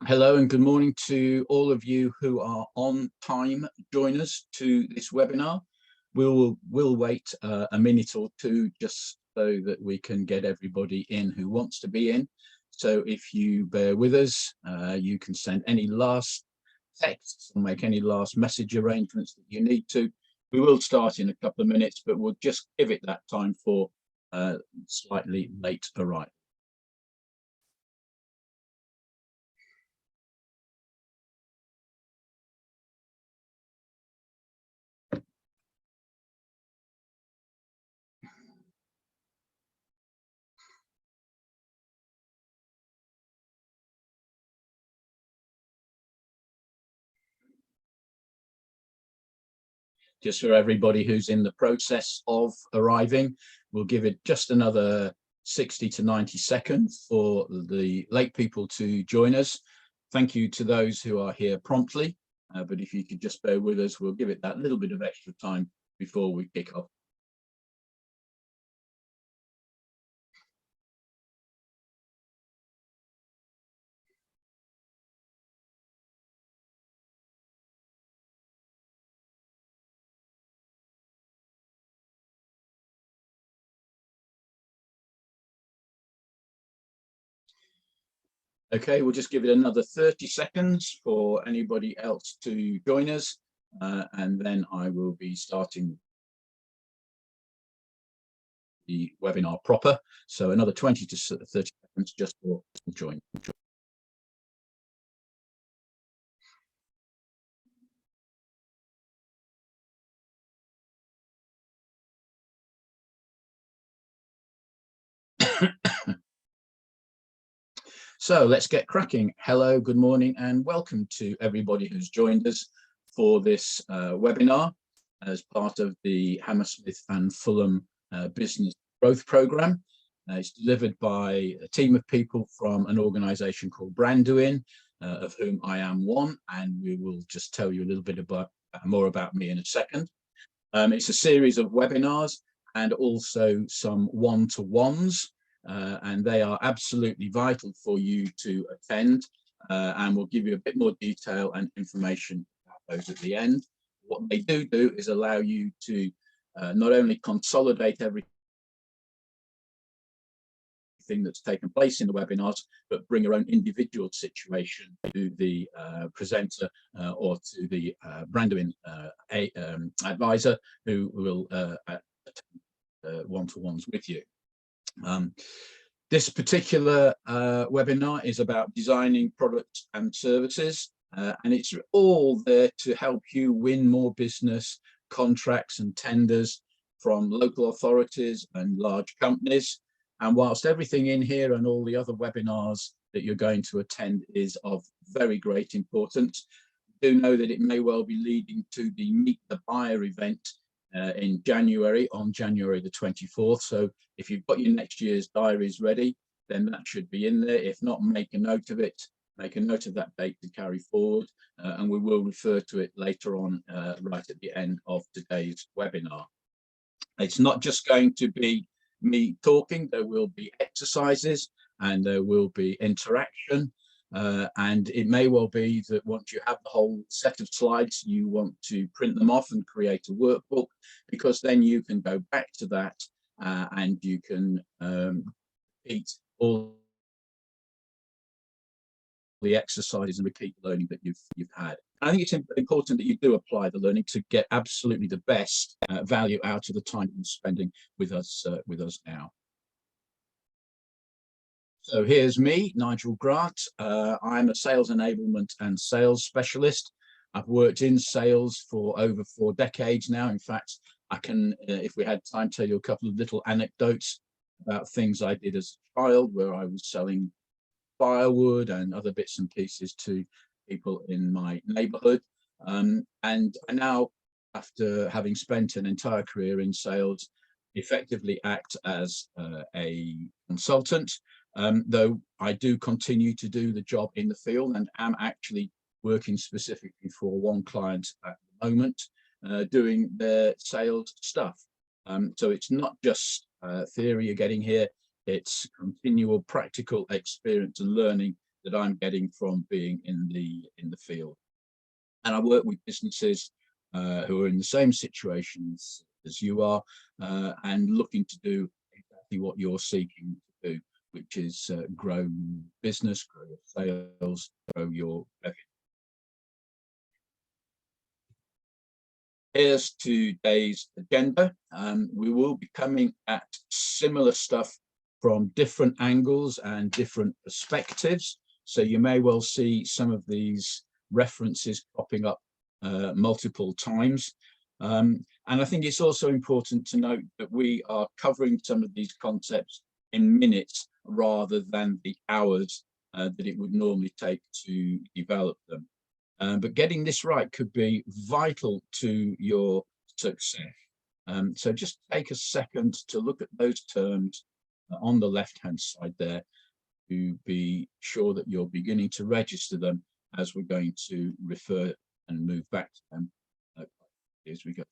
Hello and good morning to all of you who are on time joiners to this webinar. We'll wait a minute or two just so that we can get everybody in who wants to be in. So if you bear with us, you can send any last texts or make any last message arrangements that you need to. We will start in a couple of minutes, but we'll just give it that time for slightly late arrival. Just for everybody who's in the process of arriving, we'll give it just another 60 to 90 seconds for the late people to join us. Thank you to those who are here promptly, but if you could just bear with us, we'll give it that little bit of extra time before we kick off. Okay, we'll just give it another 30 seconds for anybody else to join us, and then I will be starting the webinar proper. So another 20 to 30 seconds just for join. So let's get cracking. Hello, good morning, and welcome to everybody who's joined us for this webinar as part of the Hammersmith and Fulham Business Growth Programme. It's delivered by a team of people from an organisation called Branduin, of whom I am one, and we will just tell you a little bit more about me in a second. It's a series of webinars and also some one-to-ones. And they are absolutely vital for you to attend, and we'll give you a bit more detail and information about those at the end. What they do is allow you to not only consolidate everything that's taken place in the webinars, but bring your own individual situation to the presenter or to the Branduin advisor who will attend one-to-ones with you. This particular webinar is about designing products and services, and it's all there to help you win more business, contracts and tenders from local authorities and large companies. And whilst everything in here and all the other webinars that you're going to attend is of very great importance, do know that it may well be leading to the Meet the Buyer event in January, on January the 24th. So if you've got your next year's diaries ready, then that should be in there. If not, make a note of it, make a note of that date to carry forward, and we will refer to it later on right at the end of today's webinar. It's not just going to be me talking, there will be exercises and there will be interaction. And it may well be that once you have the whole set of slides, you want to print them off and create a workbook, because then you can go back to that and you can repeat all the exercises and repeat the learning that you've had. I think it's important that you do apply the learning to get absolutely the best value out of the time you're spending with us now. So here's me, Nigel Grant. I'm a sales enablement and sales specialist. I've worked in sales for over 4 decades now. In fact, I can, if we had time, tell you a couple of little anecdotes about things I did as a child, where I was selling firewood and other bits and pieces to people in my neighbourhood. And I now, after having spent an entire career in sales, effectively act as a consultant. Though I do continue to do the job in the field and am actually working specifically for one client at the moment, doing their sales stuff. So it's not just theory you're getting here, it's continual practical experience and learning that I'm getting from being in the field. And I work with businesses who are in the same situations as you are, and looking to do exactly what you're seeking to do, which is grow business, grow your sales, grow your revenue. Here's today's agenda. We will be coming at similar stuff from different angles and different perspectives. So you may well see some of these references popping up multiple times. And I think it's also important to note that we are covering some of these concepts in minutes rather than the hours that it would normally take to develop them. But getting this right could be vital to your success. So just take a second to look at those terms on the left-hand side there to be sure that you're beginning to register them as we're going to refer and move back to them as we go.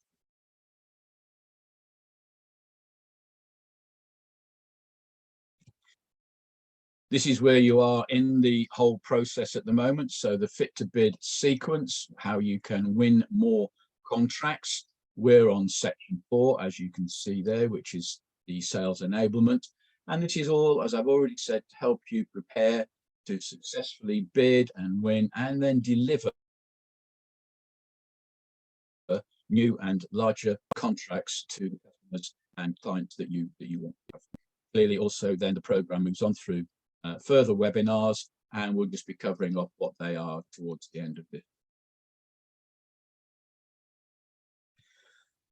This is where you are in the whole process at the moment. So the fit to bid sequence, how you can win more contracts. We're on section 4, as you can see there, which is the sales enablement. And this is all, as I've already said, to help you prepare to successfully bid and win and then deliver new and larger contracts to the customers and clients that you want to have. Clearly, also then the program moves on through further webinars, and we'll just be covering off what they are towards the end of this.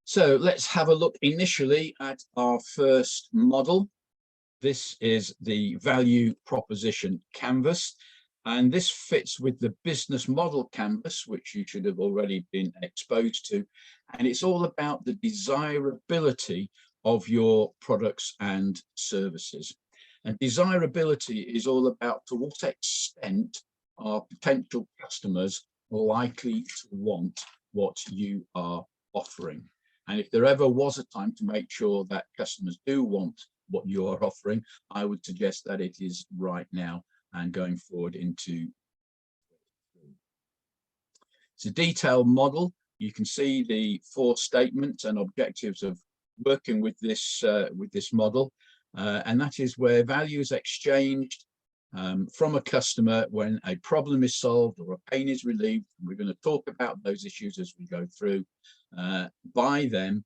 So let's have a look initially at our first model. This is the value proposition canvas, and this fits with the business model canvas, which you should have already been exposed to. And it's all about the desirability of your products and services. And desirability is all about to what extent are potential customers likely to want what you are offering. And if there ever was a time to make sure that customers do want what you are offering, I would suggest that it is right now and going forward into. It's a detailed model. You can see the 4 statements and objectives of working with this model. And that is where value is exchanged from a customer when a problem is solved or a pain is relieved. We're going to talk about those issues as we go through, by them,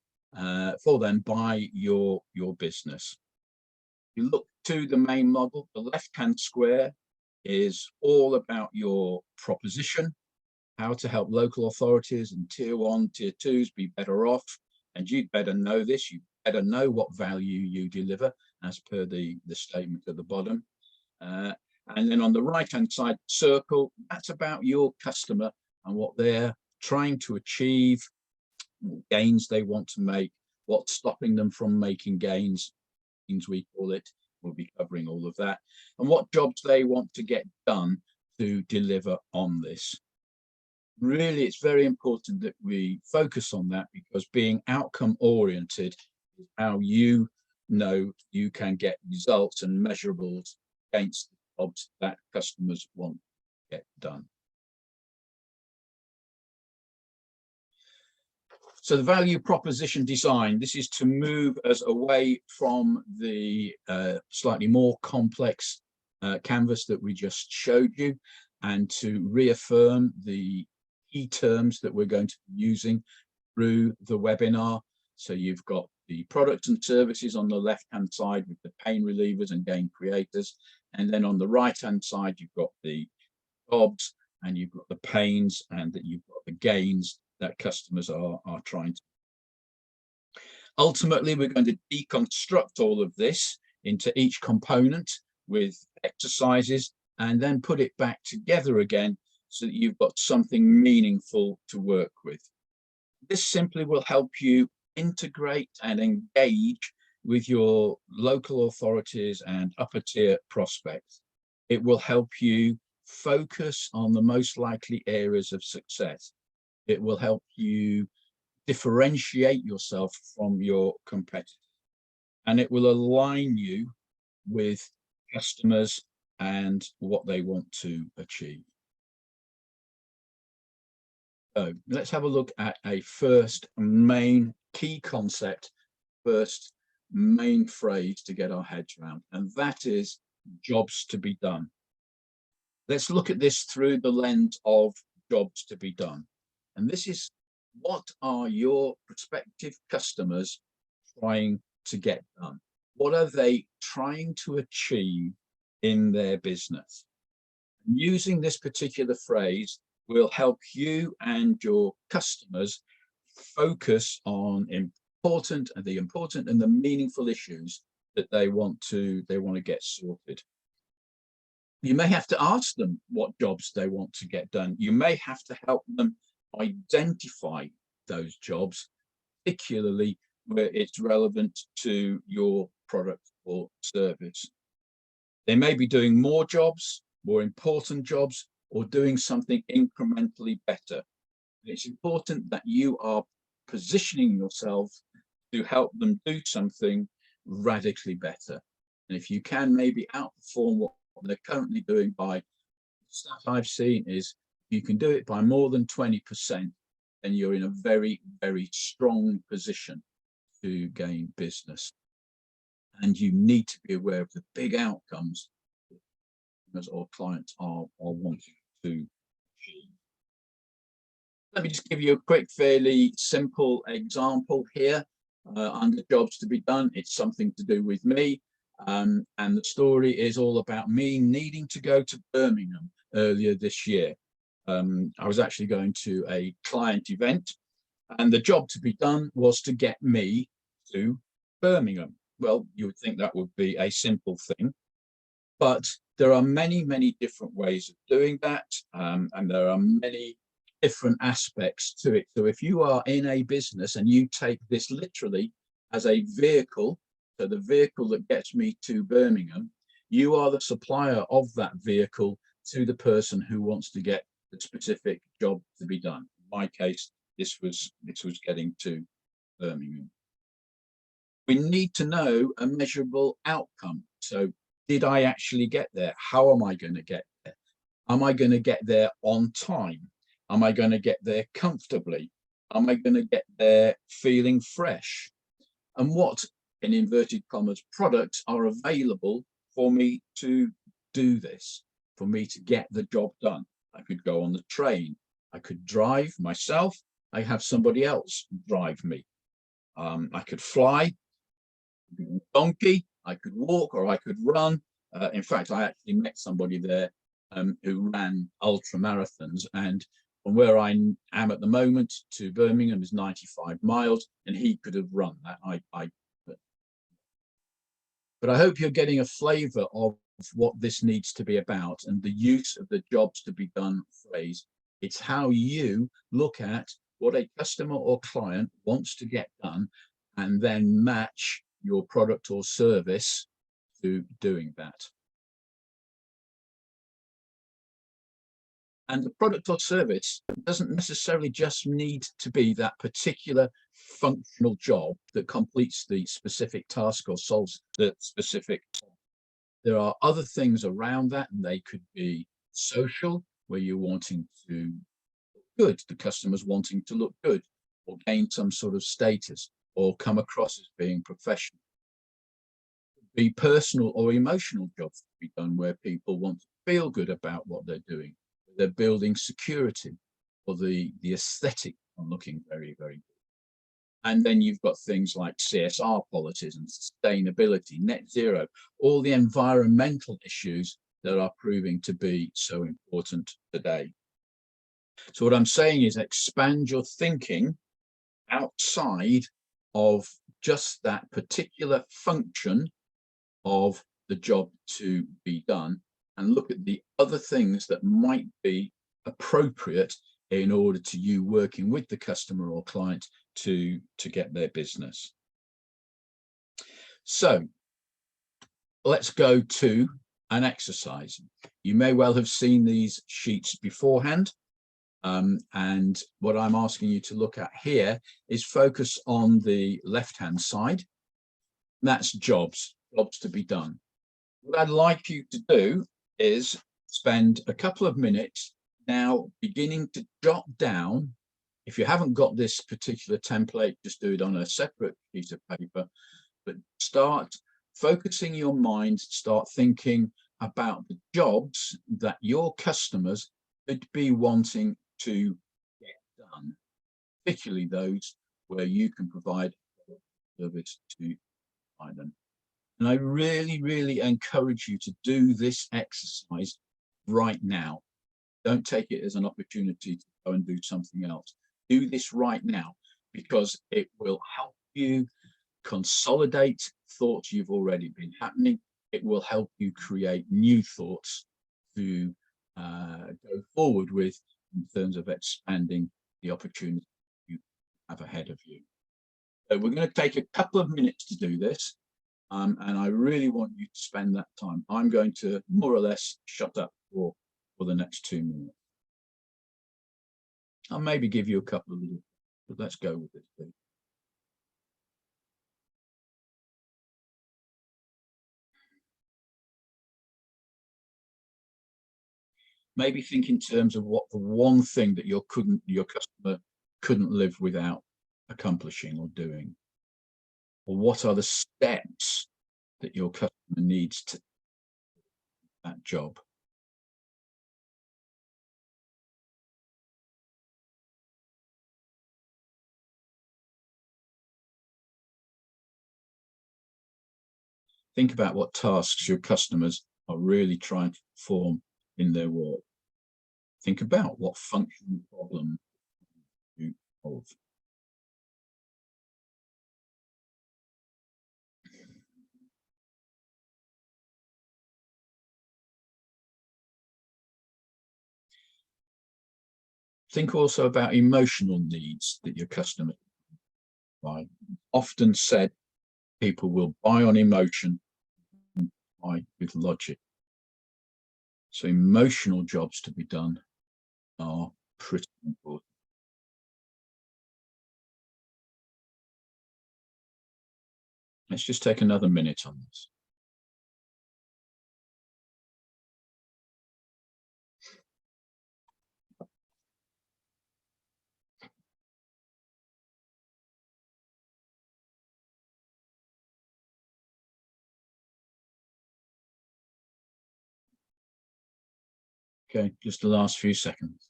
for them, by your business. You look to the main model, the left-hand square is all about your proposition, how to help local authorities and tier 1, tier 2s be better off. And you'd better know this, you better know what value you deliver as per the statement at the bottom. And then on the right-hand side circle, that's about your customer and what they're trying to achieve, gains they want to make, what's stopping them from making gains, we call it. We'll be covering all of that, and what jobs they want to get done to deliver on this. Really, it's very important that we focus on that, because being outcome oriented is how you know you can get results and measurables against the jobs that customers want to get done. So the value proposition design, this is to move us away from the slightly more complex canvas that we just showed you, and to reaffirm the key terms that we're going to be using through the webinar. So you've got the products and services on the left-hand side with the pain relievers and gain creators. And then on the right-hand side, you've got the jobs and you've got the pains, and that you've got the gains that customers are trying to. Ultimately, we're going to deconstruct all of this into each component with exercises, and then put it back together again so that you've got something meaningful to work with. This simply will help you integrate and engage with your local authorities and upper tier prospects. It will help you focus on the most likely areas of success. It will help you differentiate yourself from your competitors, and it will align you with customers and what they want to achieve. So let's have a look at a first main key concept, first main phrase to get our heads around, and that is jobs to be done. Let's look at this through the lens of jobs to be done. And this is, what are your prospective customers trying to get done? What are they trying to achieve in their business? Using this particular phrase will help you and your customers focus on the important and the meaningful issues that they want to get sorted. You may have to ask them what jobs they want to get done. You may have to help them identify those jobs, particularly where it's relevant to your product or service. They may be doing more jobs, more important jobs, or doing something incrementally better. It's important that you are positioning yourself to help them do something radically better. And if you can maybe outperform what they're currently doing, by stuff I've seen is you can do it by more than 20%, and you're in a very, very strong position to gain business. And you need to be aware of the big outcomes that our clients are wanting to achieve. Let me just give you a quick, fairly simple example here. Under jobs to be done, it's something to do with me. And the story is all about me needing to go to Birmingham earlier this year. I was actually going to a client event, and the job to be done was to get me to Birmingham. Well, you would think that would be a simple thing, but there are many, many different ways of doing that, and there are many different aspects to it. So if you are in a business and you take this literally as a vehicle, so the vehicle that gets me to Birmingham, you are the supplier of that vehicle to the person who wants to get the specific job to be done. In my case, this was getting to Birmingham. We need to know a measurable outcome. So did I actually get there? How am I going to get there? Am I going to get there on time? Am I going to get there comfortably? Am I going to get there feeling fresh? And what, in inverted commas, products are available for me to do this, for me to get the job done? I could go on the train. I could drive myself. I have somebody else drive me. I could fly, donkey, I could walk, or I could run. In fact, I actually met somebody there who ran ultra marathons, and from where I am at the moment to Birmingham is 95 miles, and he could have run that. But I hope you're getting a flavour of what this needs to be about, and the use of the jobs to be done phrase. It's how you look at what a customer or client wants to get done, and then match your product or service to doing that. And the product or service doesn't necessarily just need to be that particular functional job that completes the specific task or solves the specific problem. There are other things around that, and they could be social, where you're wanting to look good, the customer's wanting to look good, or gain some sort of status, or come across as being professional. Be personal or emotional jobs to be done, where people want to feel good about what they're doing. They're building security, or the aesthetic on looking very, very good. And then you've got things like CSR policies and sustainability, net zero, all the environmental issues that are proving to be so important today. So what I'm saying is, expand your thinking outside of just that particular function of the job to be done, and look at the other things that might be appropriate in order to you working with the customer or client to get their business. So let's go to an exercise. You may well have seen these sheets beforehand. And what I'm asking you to look at here is focus on the left-hand side. That's jobs to be done. What I'd like you to do is spend a couple of minutes now beginning to jot down. If you haven't got this particular template, just do it on a separate piece of paper, but start focusing your mind, start thinking about the jobs that your customers could be wanting to get done, particularly those where you can provide service to them. And I really, really encourage you to do this exercise right now. Don't take it as an opportunity to go and do something else. Do this right now, because it will help you consolidate thoughts you've already been happening. It will help you create new thoughts to go forward with in terms of expanding the opportunity you have ahead of you. So we're going to take a couple of minutes to do this. And I really want you to spend that time. I'm going to more or less shut up for the next 2 minutes. I'll maybe give you a couple of little, but let's go with it. Maybe think in terms of what the one thing that your customer couldn't live without accomplishing or doing, or what are the steps that your customer needs to do that job. Think about what tasks your customers are really trying to perform in their work. Think about what functional problem you solve. Think also about emotional needs that your customer buy. Often said, people will buy on emotion, buy with logic. So emotional jobs to be done are pretty important. Let's just take another minute on this. Okay, just the last few seconds.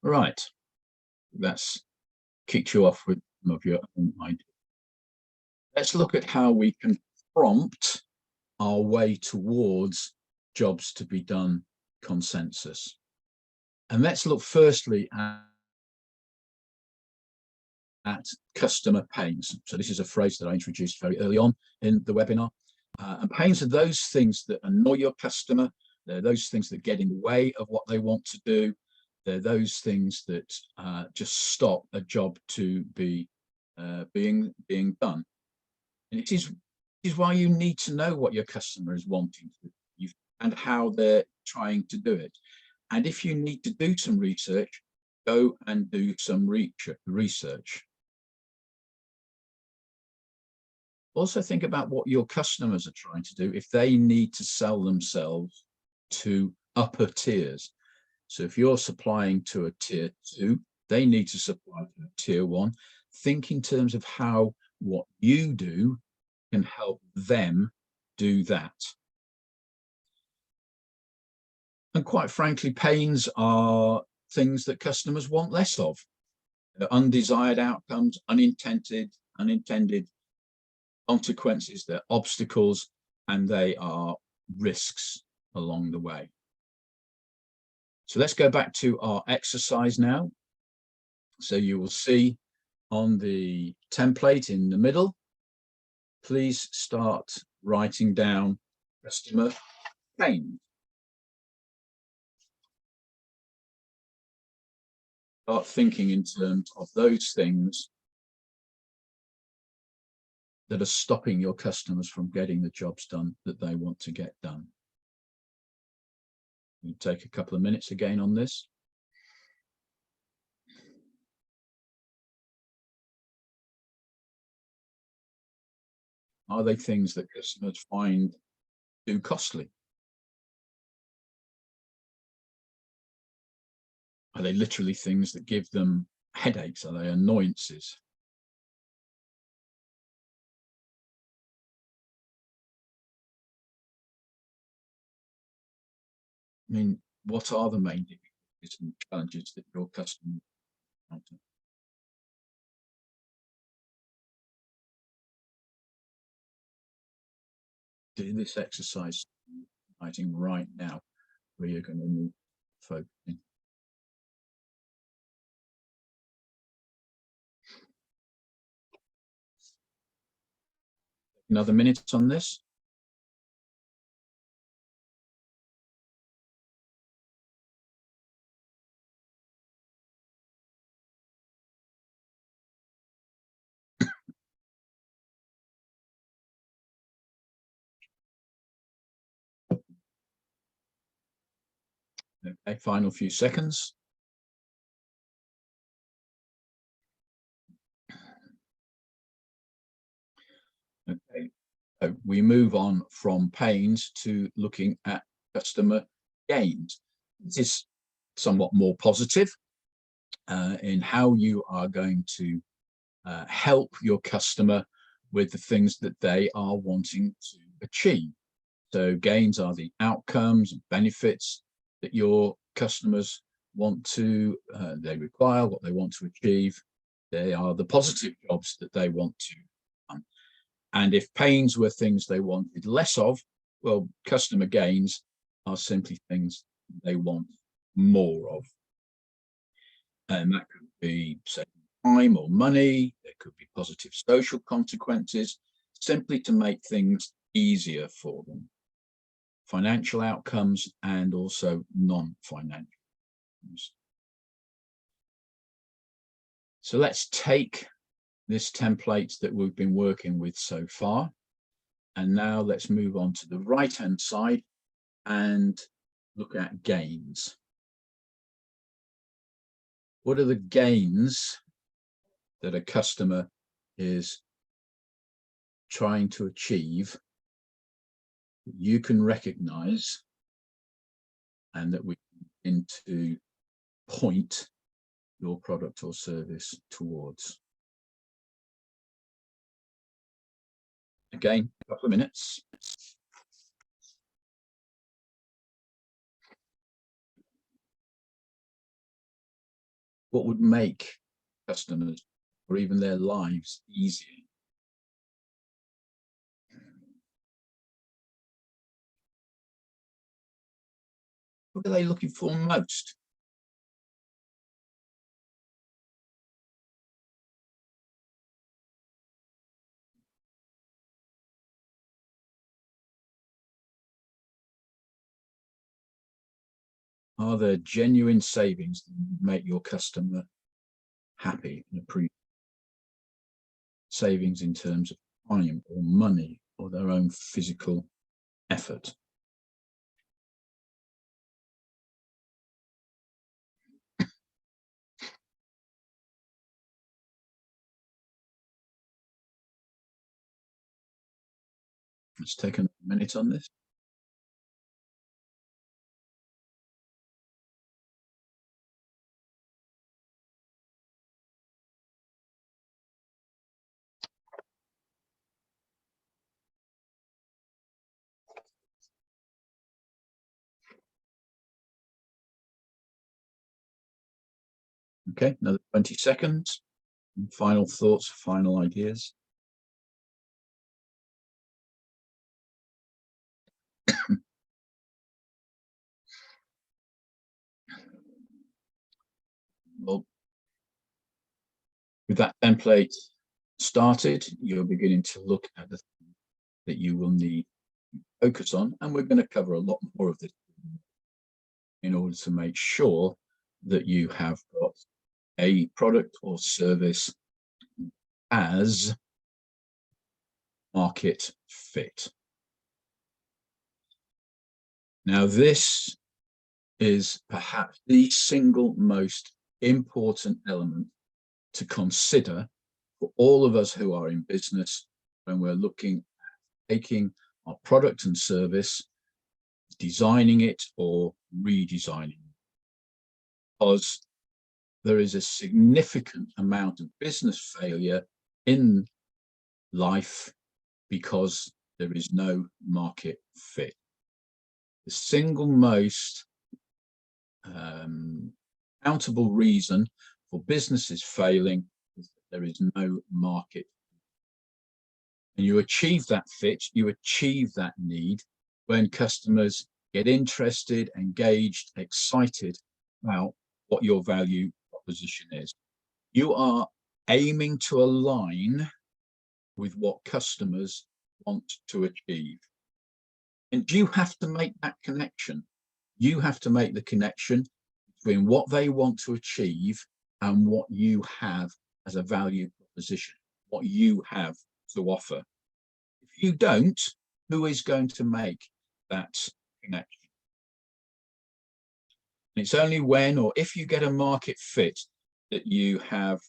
Right, that's kicked you off with some of your own ideas. Let's look at how we can prompt our way towards jobs to be done consensus. And let's look firstly at customer pains. So this is a phrase that I introduced very early on in the webinar. And pains are those things that annoy your customer. They're those things that get in the way of what they want to do. They're those things that just stop a job to be being done. And it is why you need to know what your customer is wanting to do and how they're trying to do it. And if you need to do some research, go and do some research. Also think about what your customers are trying to do if they need to sell themselves to upper tiers. So if you're supplying to a tier 2, they need to supply to a tier 1. Think in terms of how what you do can help them do that. And quite frankly, pains are things that customers want less of. They're undesired outcomes, unintended consequences, they're obstacles, and they are risks along the way. So let's go back to our exercise now. So you will see on the template in the middle, please start writing down customer pains. Start thinking in terms of those things that are stopping your customers from getting the jobs done that they want to get done. You take a couple of minutes again on this. Are they things that customers find too costly? Are they literally things that give them headaches? Are they annoyances? I mean, what are the main difficulties and challenges that your customers encounter? Do this exercise writing right now, where you're going to need focusing. Another minute on this. Okay, final few seconds. Okay, so we move on from pains to looking at customer gains. This is somewhat more positive in how you are going to help your customer with the things that they are wanting to achieve. So gains are the outcomes and benefits that your customers want to, they require, what they want to achieve. They are the positive jobs that they want to run. And if pains were things they wanted less of, well, customer gains are simply things they want more of. And that could be saving time or money. There could be positive social consequences, simply to make things easier for them. Financial outcomes and also non-financial outcomes. So let's take this template that we've been working with so far, and now let's move on to the right-hand side and look at gains. What are the gains that a customer is trying to achieve that you can recognize and that we begin to point your product or service towards? Again, a couple of minutes. What would make customers or even their lives easier? What are they looking for most? Are there genuine savings that make your customer happy and appreciate? Savings in terms of time or money or their own physical effort. Let's take a minute on this. Okay, another 20 seconds. Final thoughts, final ideas. Well, with that template started, you're beginning to look at the things that you will need to focus on, and we're going to cover a lot more of this in order to make sure that you have got a product or service as market fit. Now, this is perhaps the single most important element to consider for all of us who are in business when we're looking taking our product and service, designing it or redesigning it. Because there is a significant amount of business failure in life because there is no market fit. The single most accountable reason for businesses failing is that there is no market. And you achieve that fit, you achieve that need when customers get interested, engaged, excited about what your value proposition is. You are aiming to align with what customers want to achieve. And you have to make that connection. You have to make the connection between what they want to achieve and what you have as a value proposition, what you have to offer. If you don't, who is going to make that connection? And it's only when or if you get a market fit that you have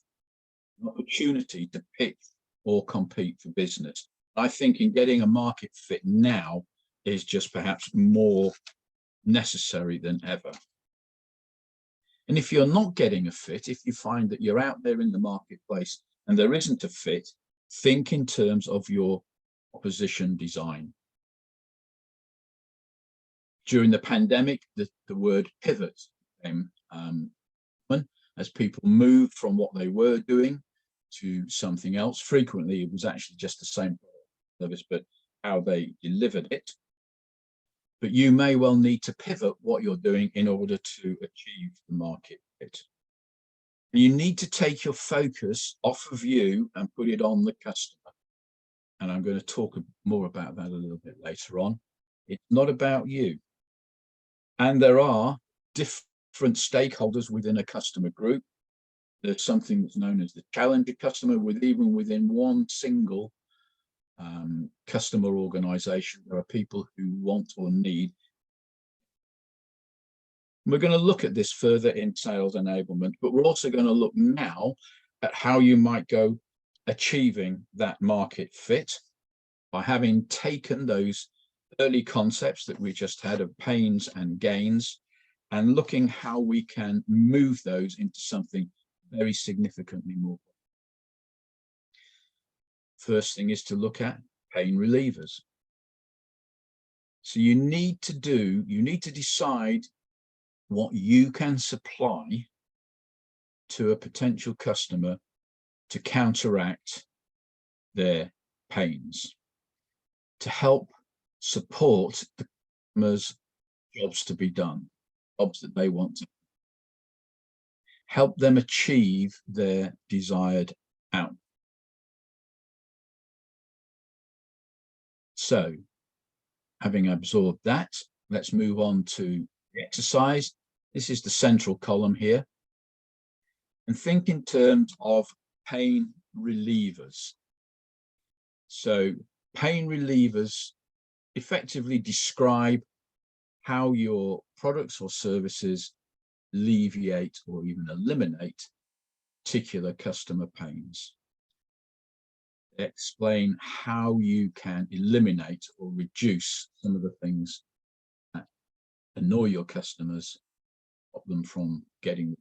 an opportunity to pitch or compete for business. I think in getting a market fit now is just perhaps more necessary than ever. And if you're not getting a fit, if you find that you're out there in the marketplace and there isn't a fit, think in terms of your proposition design. During the pandemic, the word pivot came as people moved from what they were doing to something else. Frequently, it was actually just the same service, but how they delivered it. But you may well need to pivot what you're doing in order to achieve the market fit. And you need to take your focus off of you and put it on the customer. And I'm going to talk more about that a little bit later on. It's not about you. And there are different stakeholders within a customer group. There's something that's known as the challenger customer, even within one single customer organization. There are people who want or need. We're going to look at this further in sales enablement, but we're also going to look now at how you might go achieving that market fit by having taken those early concepts that we just had of pains and gains and looking how we can move those into something very significantly more. First thing is to look at pain relievers. So you need to decide what you can supply to a potential customer to counteract their pains, to help support the customer's jobs to be done, jobs that they want to help them achieve their desired outcome. So, having absorbed that, let's move on to the exercise. This is the central column here. And think in terms of pain relievers. So, pain relievers effectively describe how your products or services alleviate or even eliminate particular customer pains. They explain how you can eliminate or reduce some of the things that annoy your customers, stop them from getting.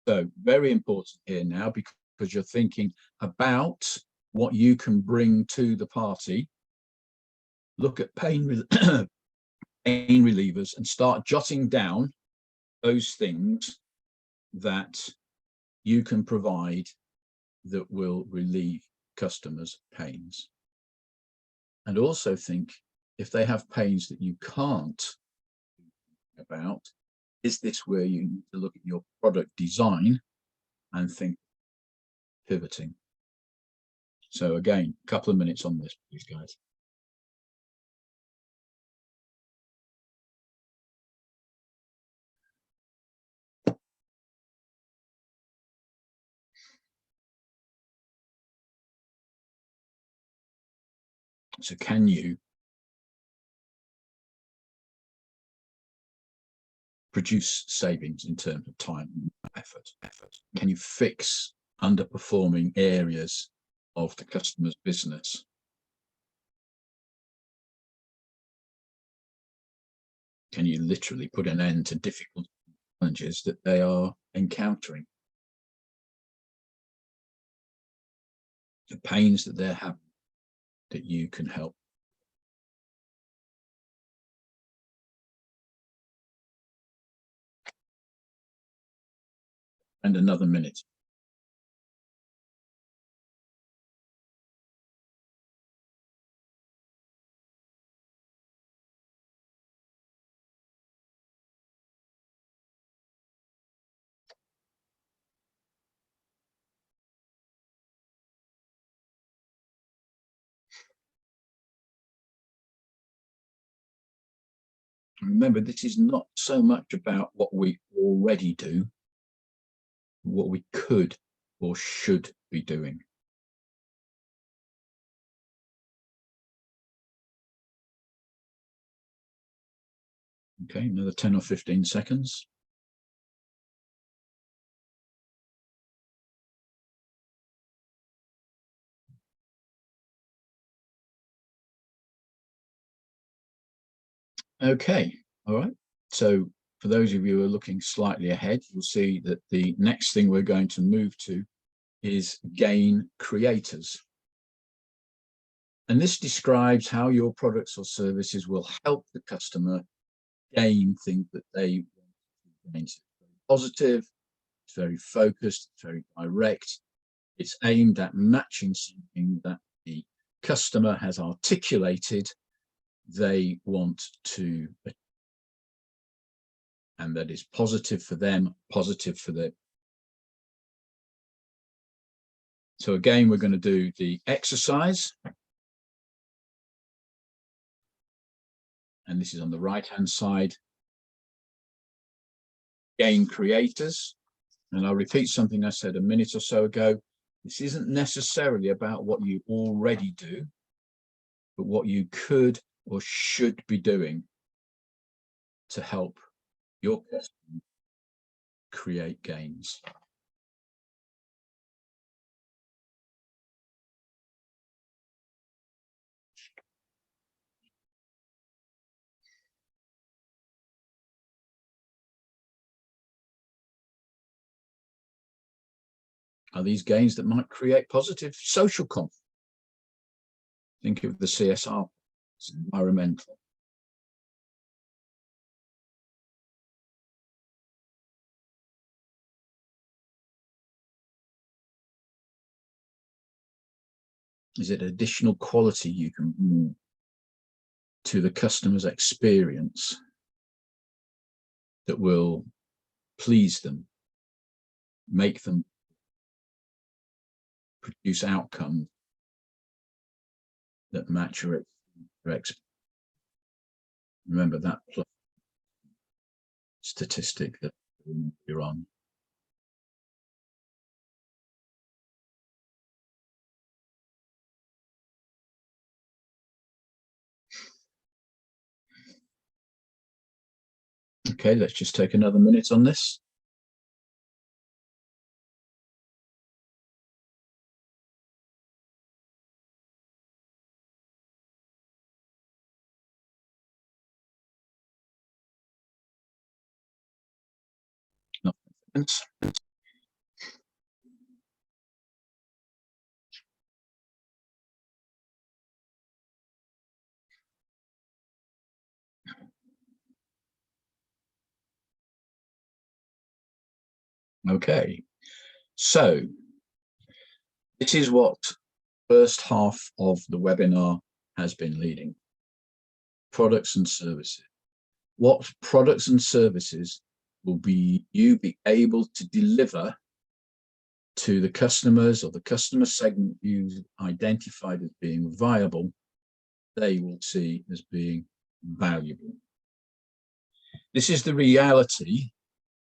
So very important here now, because you're thinking about what you can bring to the party. Look at pain relievers and start jotting down those things that you can provide that will relieve customers' pains. And also think, if they have pains that you can't about, is this where you need to look at your product design and think pivoting? So again, a couple of minutes on this, please, guys. So can you produce savings in terms of time and effort? Can you fix underperforming areas of the customer's business. Can you literally put an end to difficult challenges that they are encountering? The pains that they're having that you can help. And another minute. Remember, this is not so much about what we already do, what we could or should be doing. Okay, another 10 or 15 seconds. Okay, all right. So for those of you who are looking slightly ahead, you'll see that the next thing we're going to move to is gain creators. And this describes how your products or services will help the customer gain things that they want to gain. It's very positive, it's very focused, it's very direct. It's aimed at matching something that the customer has articulated they want to, and that is positive for them, positive for them. So again, we're going to do the exercise. And this is on the right-hand side. Gain creators. And I'll repeat something I said a minute or so ago. This isn't necessarily about what you already do, but what you could or should be doing to help your customer create gains. Are these gains that might create positive social conflict? Think of the CSR, it's environmental. Is it additional quality you can bring to the customer's experience that will please them, make them produce outcomes that match your expectations? Remember that plus statistic that you're on. Okay, let's just take another minute on this. Okay, so this is what first half of the webinar has been leading. Products and services. What products and services will you be able to deliver to the customers or the customer segment you identified as being viable, they will see as being valuable. This is the reality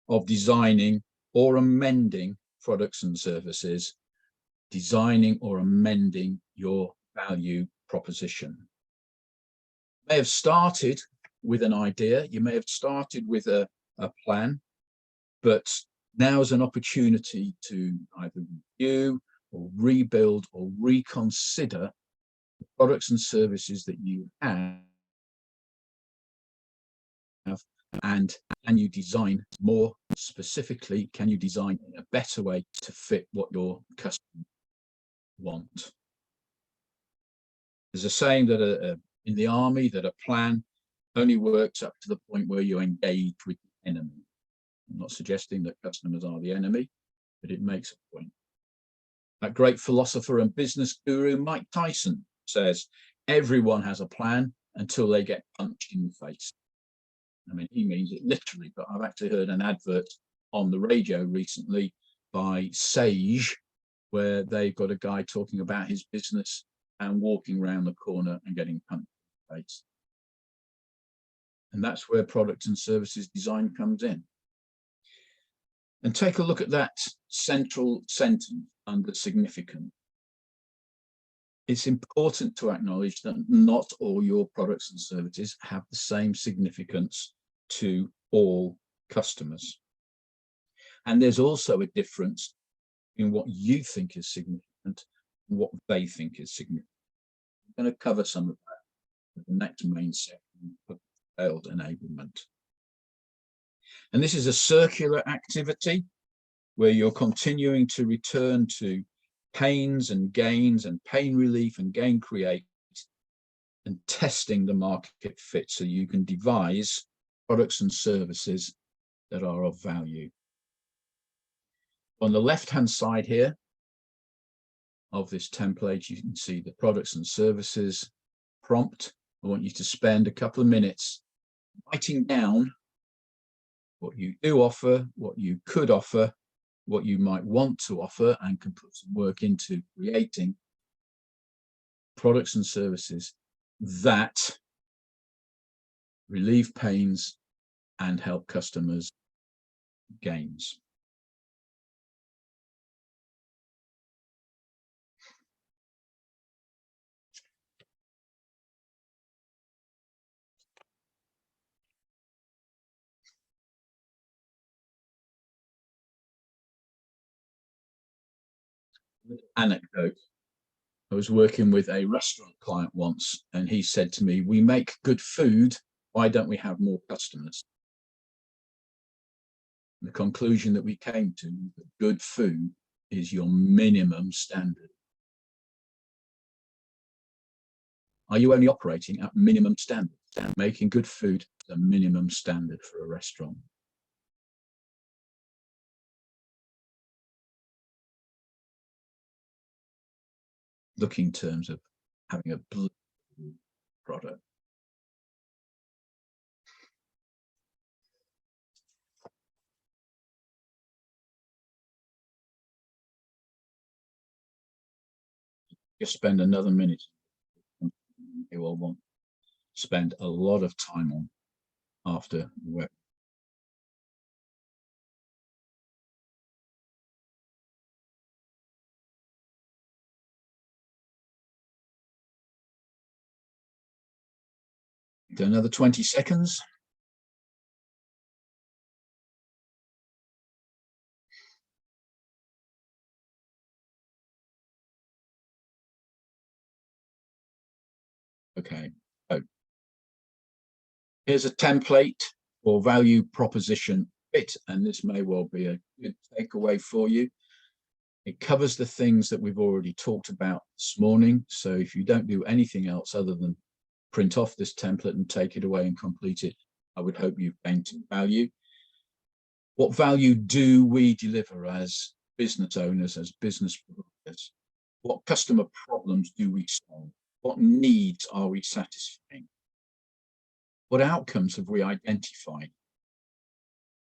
of designing or amending products and services, designing or amending your value proposition. You may have started with an idea, you may have started with a plan, but now is an opportunity to either review or rebuild or reconsider the products and services that you have, and can you design more specifically, can you design in a better way to fit what your customers want? There's a saying that in the army that a plan only works up to the point where you engage with the enemy. I'm not suggesting that customers are the enemy, but it makes a point. That great philosopher and business guru Mike Tyson says, everyone has a plan until they get punched in the face. I mean, he means it literally, but I've actually heard an advert on the radio recently by Sage, where they've got a guy talking about his business and walking around the corner and getting punched in the face. And that's where products and services design comes in. And take a look at that central sentence under significant. It's important to acknowledge that not all your products and services have the same significance to all customers. And there's also a difference in what you think is significant and what they think is significant. I'm going to cover some of that in the next main section of failed enablement. And this is a circular activity where you're continuing to return to pains and gains and pain relief and gain create and testing the market fit so you can devise products and services that are of value. On the left-hand side here of this template, you can see the products and services prompt. I want you to spend a couple of minutes writing down what you do offer, what you could offer, what you might want to offer, and can put some work into creating products and services that relieve pains and help customers gains. Anecdote. I was working with a restaurant client once, and he said to me, "We make good food, why don't we have more customers?" And the conclusion that we came to, that good food is your minimum standard. Are you only operating at minimum standard? Making good food is a minimum standard for a restaurant. Looking in terms of having a blue product. Just spend another minute. You will want to spend a lot of time on after work. Do another 20 seconds. Okay, so here's a template for value proposition fit, and this may well be a good takeaway for you. It covers the things that we've already talked about this morning. So if you don't do anything else other than print off this template and take it away and complete it, I would hope you've gained some value. What value do we deliver as business owners, as business providers? What customer problems do we solve? What needs are we satisfying? What outcomes have we identified?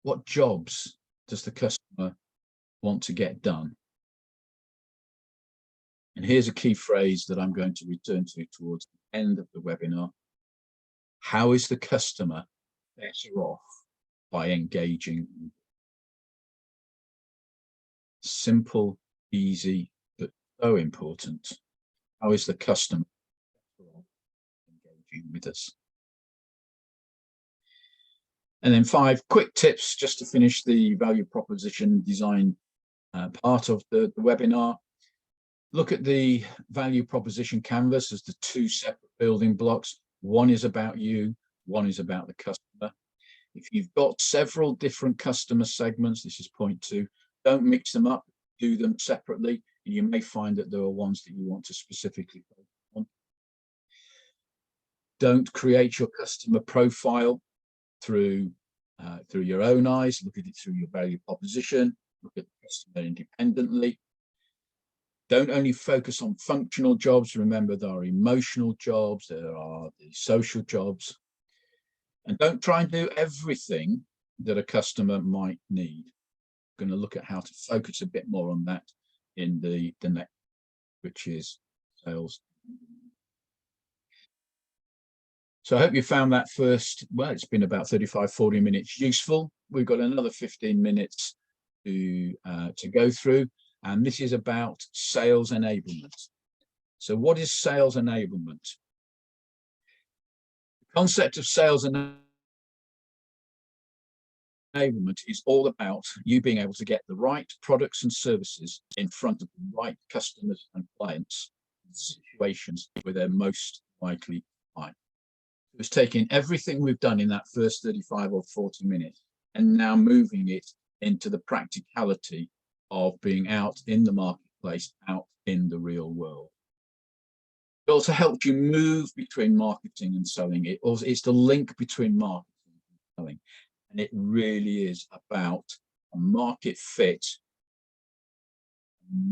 What jobs does the customer want to get done? And here's a key phrase that I'm going to return to towards the end of the webinar. How is the customer better off by engaging? Simple, easy, but so important. How is the customer better off engaging with us? And then 5 quick tips just to finish the value proposition design part of the webinar. Look at the value proposition canvas as the two separate building blocks. One is about you, one is about the customer. If you've got several different customer segments, this is point 2, don't mix them up, do them separately, and you may find that there are ones that you want to specifically focus on. Don't create your customer profile through your own eyes. Look at it through your value proposition. Look at the customer independently. Don't only focus on functional jobs. Remember, there are emotional jobs, there are the social jobs. And don't try and do everything that a customer might need. I'm going to look at how to focus a bit more on that in the next, which is sales. So I hope you found that first, well, it's been about 35, 40 minutes useful. We've got another 15 minutes to go through. And this is about sales enablement. So what is sales enablement? The concept of sales enablement is all about you being able to get the right products and services in front of the right customers and clients in situations where they're most likely to buy. It's taking everything we've done in that first 35 or 40 minutes and now moving it into the practicality of being out in the marketplace, out in the real world. It also helps you move between marketing and selling. It's the link between marketing and selling. And it really is about a market fit,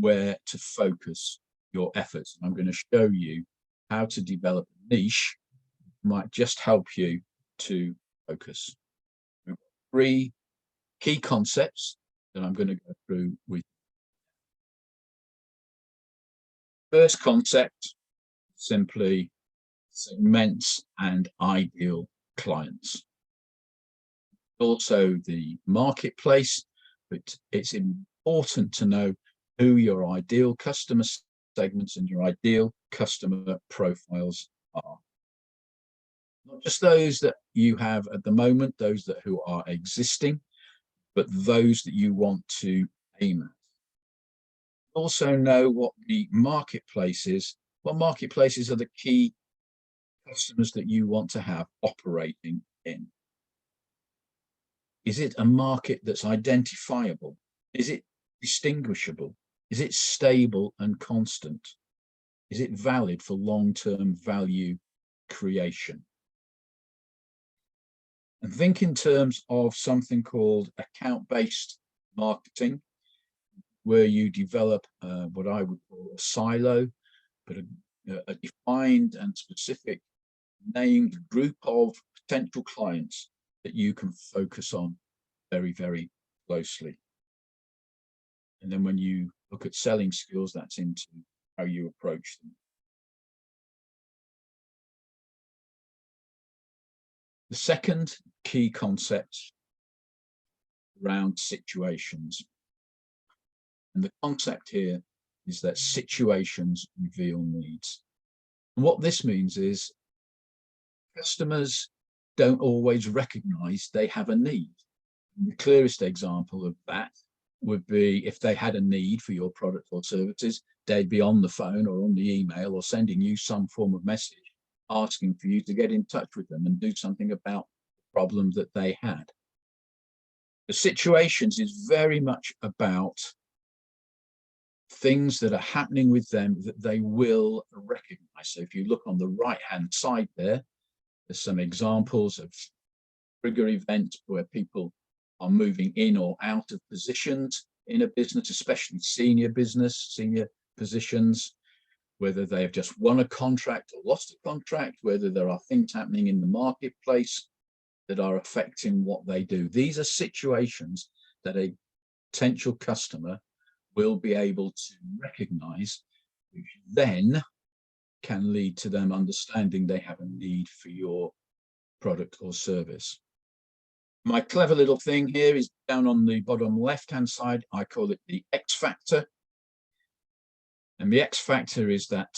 where to focus your efforts. I'm going to show you how to develop a niche that might just help you to focus. We've got 3 key concepts that I'm going to go through with you. First concept, simply segments and ideal clients. Also the marketplace, but it's important to know who your ideal customer segments and your ideal customer profiles are. Not just those that you have at the moment, those who are existing, but those that you want to aim at. Also know what the marketplace is. What marketplaces are the key customers that you want to have operating in? Is it a market that's identifiable? Is it distinguishable? Is it stable and constant? Is it valid for long-term value creation? And think in terms of something called account-based marketing, where you develop what I would call a silo, but a defined and specific named group of potential clients that you can focus on very, very closely. And then when you look at selling skills, that's into how you approach them. The second key concept around situations. And the concept here is that situations reveal needs. And what this means is customers don't always recognize they have a need. And the clearest example of that would be if they had a need for your product or services, they'd be on the phone or on the email or sending you some form of message asking for you to get in touch with them and do something about the problem that they had. The situations is very much about things that are happening with them that they will recognize. So if you look on the right-hand side there, there's some examples of trigger events where people are moving in or out of positions in a business, especially senior positions, whether they have just won a contract or lost a contract, whether there are things happening in the marketplace that are affecting what they do. These are situations that a potential customer will be able to recognize, which then can lead to them understanding they have a need for your product or service. My clever little thing here is down on the bottom left-hand side. I call it the X factor. And the X factor is that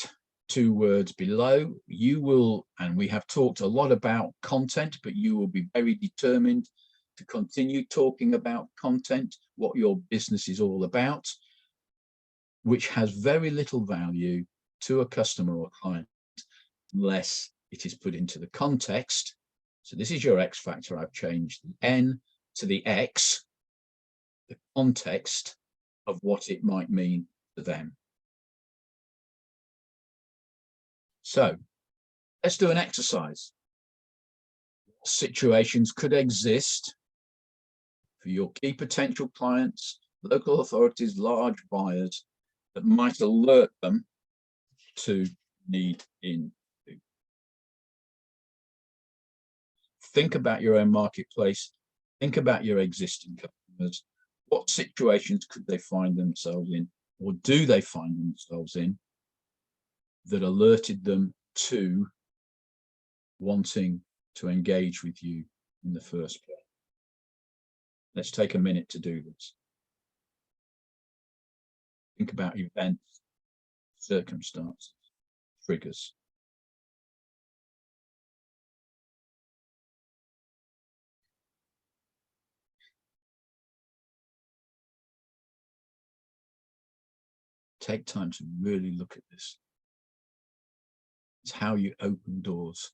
2 words below. You will, and we have talked a lot about content, but you will be very determined to continue talking about content, what your business is all about. which has very little value to a customer or client unless it is put into the context. So this is your X factor. I've changed the N to the X, the context of what it might mean to them. So let's do an exercise. What situations could exist for your key potential clients, local authorities, large buyers, that might alert them to need in? Think about your own marketplace. Think about your existing customers. What situations could they find themselves in, or do they find themselves in, that alerted them to wanting to engage with you in the first place? Let's take a minute to do this. Think about events, circumstances, triggers. Take time to really look at this. It's how you open doors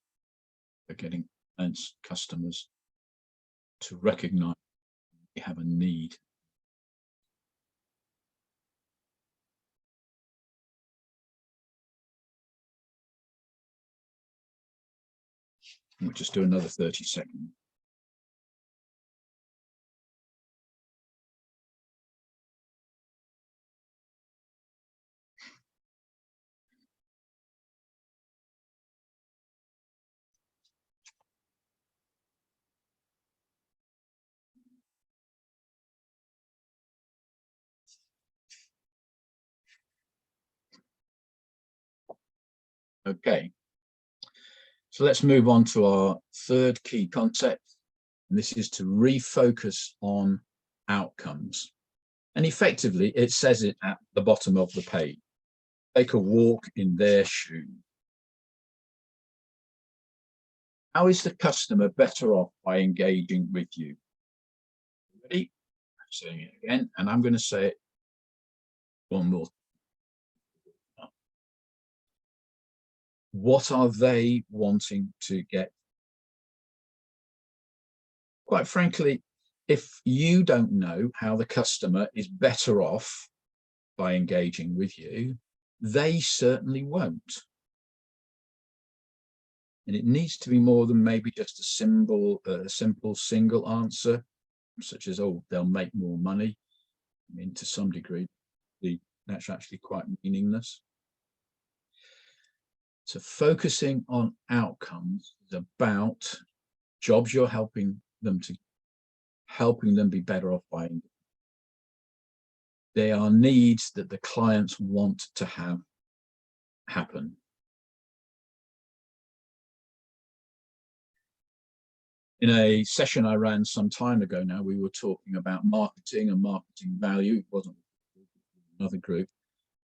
for getting clients, customers to recognize you have a need. We'll just do another 30 seconds. Okay, so let's move on to our third key concept, and this is to refocus on outcomes. And effectively, it says it at the bottom of the page. Take a walk in their shoes. How is the customer better off by engaging with you? Ready? I'm saying it again, and I'm going to say it one more. What are they wanting to get? Quite frankly, if you don't know how the customer is better off by engaging with you, they certainly won't. And it needs to be more than maybe just a simple single answer, such as, oh, they'll make more money. I mean, to some degree, that's actually quite meaningless. So focusing on outcomes is about jobs you're helping them be better off by. They are needs that the clients want to have happen. In a session I ran some time ago now, we were talking about marketing and marketing value. It wasn't another group.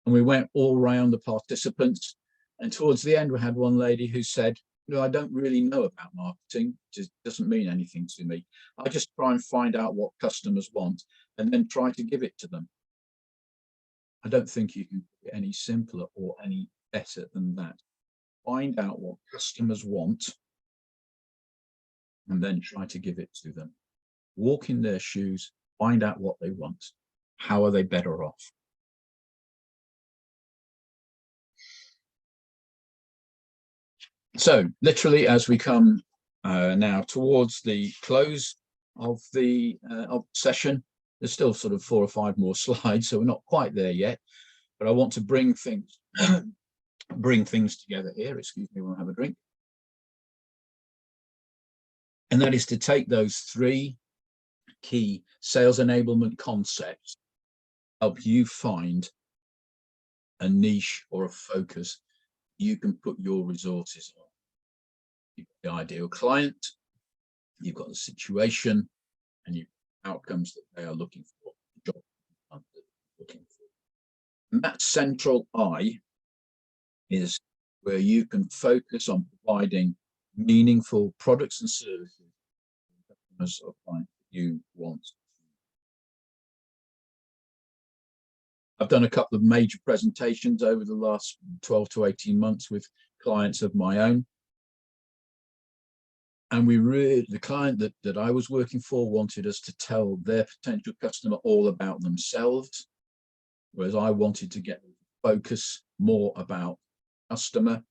And we went all around the participants. And towards the end, we had one lady who said, no, I don't really know about marketing. It just doesn't mean anything to me. I just try and find out what customers want and then try to give it to them. I don't think you can get any simpler or any better than that. Find out what customers want and then try to give it to them. Walk in their shoes, find out what they want. How are they better off? So literally, as we come now towards the close of the session, there's still sort of 4 or 5 more slides, so we're not quite there yet. But I want to bring things together here. Excuse me, we'll have a drink. And that is to take those 3 key sales enablement concepts, help you find a niche or a focus you can put your resources on. You've got the ideal client, you've got the situation, and you've got outcomes that they are looking for, the job that they're looking for. And that central I is where you can focus on providing meaningful products and services customers or clients you want. I've done a couple of major presentations over the last 12 to 18 months with clients of my own. And the client that I was working for wanted us to tell their potential customer all about themselves, whereas I wanted to get them to focus more about customer.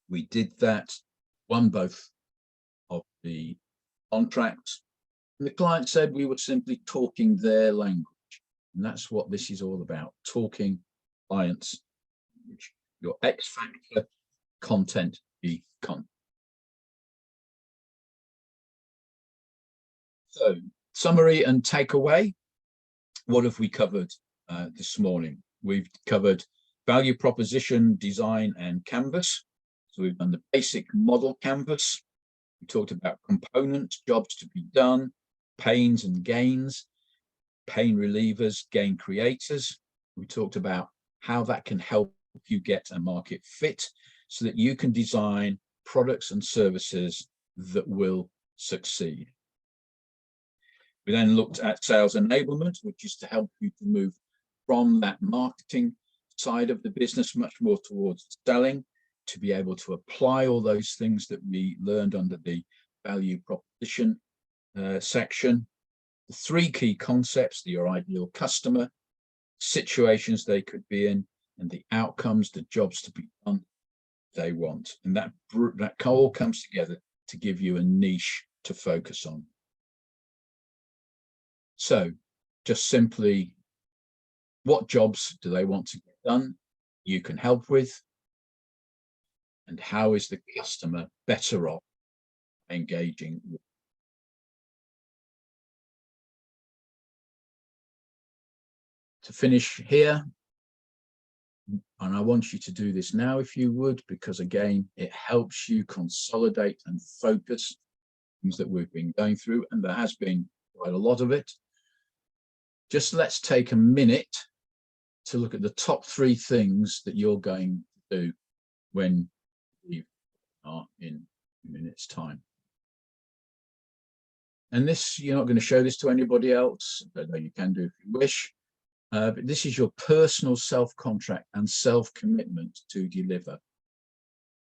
We did that, won both of the contracts, and the client said we were simply talking their language. And that's what this is all about, talking clients, your X factor, content be content. So, summary and takeaway. What have we covered this morning? We've covered value proposition, design, and canvas. So we've done the basic model canvas. We talked about components, jobs to be done, pains and gains, pain relievers, gain creators. We talked about how that can help you get a market fit so that you can design products and services that will succeed. We then looked at sales enablement, which is to help you to move from that marketing side of the business much more towards selling, to be able to apply all those things that we learned under the value proposition section. The three key concepts: your ideal customer, situations they could be in, and the outcomes, the jobs to be done they want. And that all comes together to give you a niche to focus on. So just simply, what jobs do they want to get done you can help with? And how is the customer better off engaging with? To finish here, and I want you to do this now if you would, because again, it helps you consolidate and focus things that we've been going through, and there has been quite a lot of it. Just let's take a minute to look at the top three things that you're going to do when you are in a minute's time. And this, you're not going to show this to anybody else, although you can do if you wish. But this is your personal self-contract and self-commitment to deliver.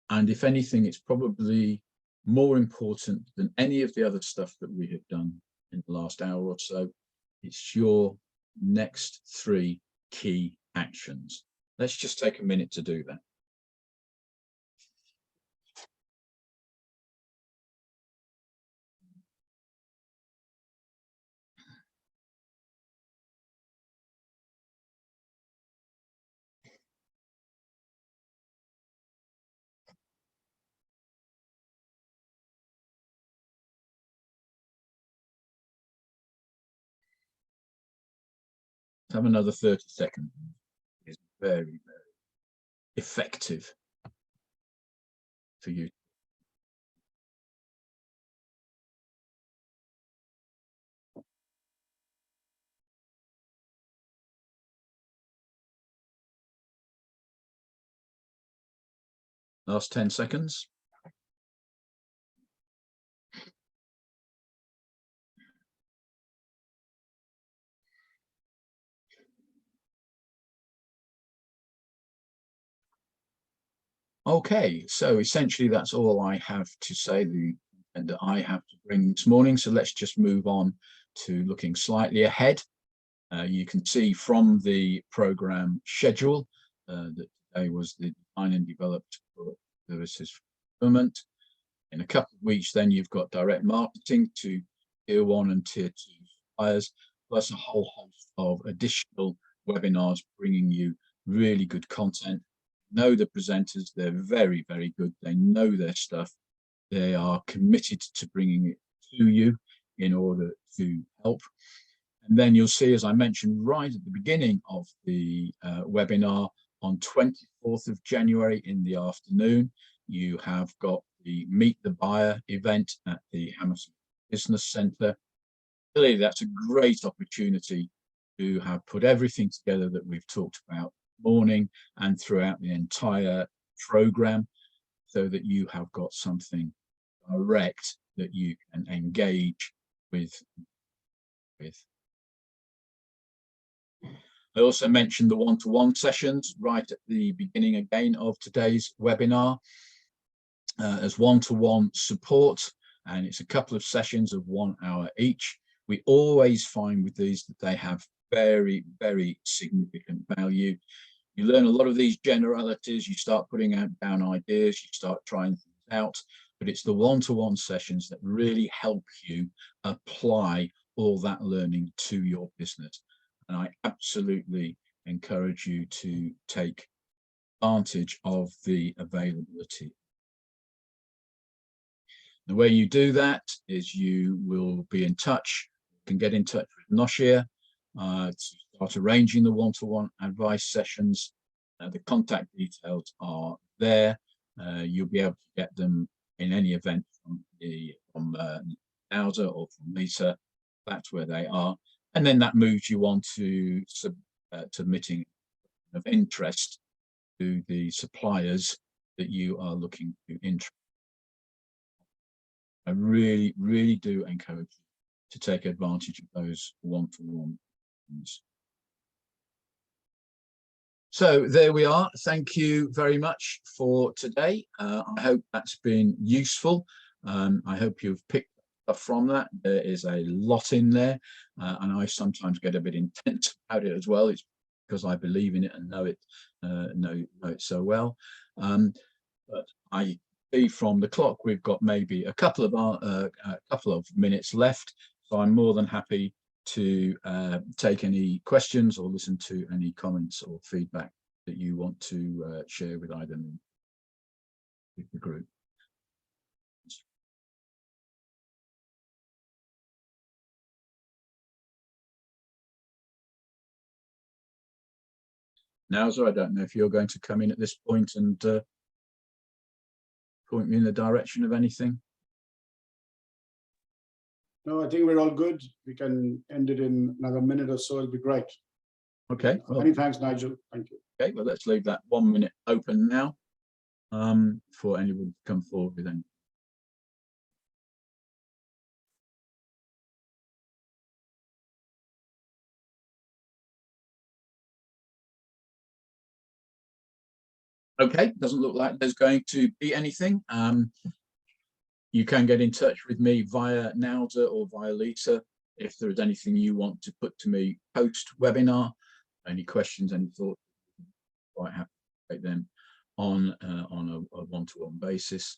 And if anything, it's probably more important than any of the other stuff that we have done in the last hour or so. It's your next three key actions. Let's just take a minute to do that. Have another 30 seconds. It's very, very effective for you. Last 10 seconds. Okay, so essentially that's all I have to say that I have to bring this morning. So let's just move on to looking slightly ahead. You can see from the program schedule that today was the design and developed services for government. In a couple of weeks, then you've got direct marketing to tier 1 and tier 2 suppliers, plus a whole host of additional webinars bringing you really good content. Know the presenters, they're very, very good. They know their stuff. They are committed to bringing it to you in order to help. And then you'll see, as I mentioned right at the beginning of the webinar, on 24th of January in the afternoon, you have got the Meet the Buyer event at the Hammersmith Business Centre. Clearly, that's a great opportunity to have put everything together that we've talked about this morning and throughout the entire program, so that you have got something direct that you can engage with. I also mentioned the one-to-one sessions right at the beginning again of today's webinar as one-to-one support, and it's a couple of sessions of 1 hour each. We always find with these that they have very, very significant value. You learn a lot of these generalities, you start putting down ideas, you start trying things out, but it's the one-to-one sessions that really help you apply all that learning to your business. And I absolutely encourage you to take advantage of the availability. The way you do that is you will be in touch, you can get in touch with Noshir to start arranging the one-to-one advice sessions. The contact details are there. You'll be able to get them in any event from Nauza or from Lisa. That's where they are. And then that moves you on to submitting of interest to the suppliers that you are looking to interest. I really, really do encourage you to take advantage of those one-to-one ones. So there we are. Thank you very much for today. I hope that's been useful. I hope you've picked up from that. There is a lot in there, and I sometimes get a bit intense about it as well. It's because I believe in it and know it so well. But I see from the clock we've got maybe a couple of minutes left, so I'm more than happy to take any questions or listen to any comments or feedback that you want to share with either me or the group. Nauza, I don't know if you're going to come in at this point and point me in the direction of anything. No, I think we're all good. We can end it in another minute or so. It'll be great. Okay. Well, many thanks, Nigel. Thank you. Okay, well, let's leave that 1 minute open now for anyone to come forward with anything. Okay, doesn't look like there's going to be anything. You can get in touch with me via Nauza or via Lisa if there is anything you want to put to me post-webinar. Any questions, any thoughts, quite happy to take them on a one-to-one basis.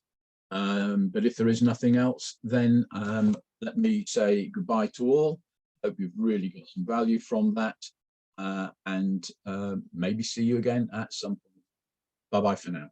But if there is nothing else, then let me say goodbye to all. Hope you've really got some value from that, and maybe see you again at some point. Bye-bye for now.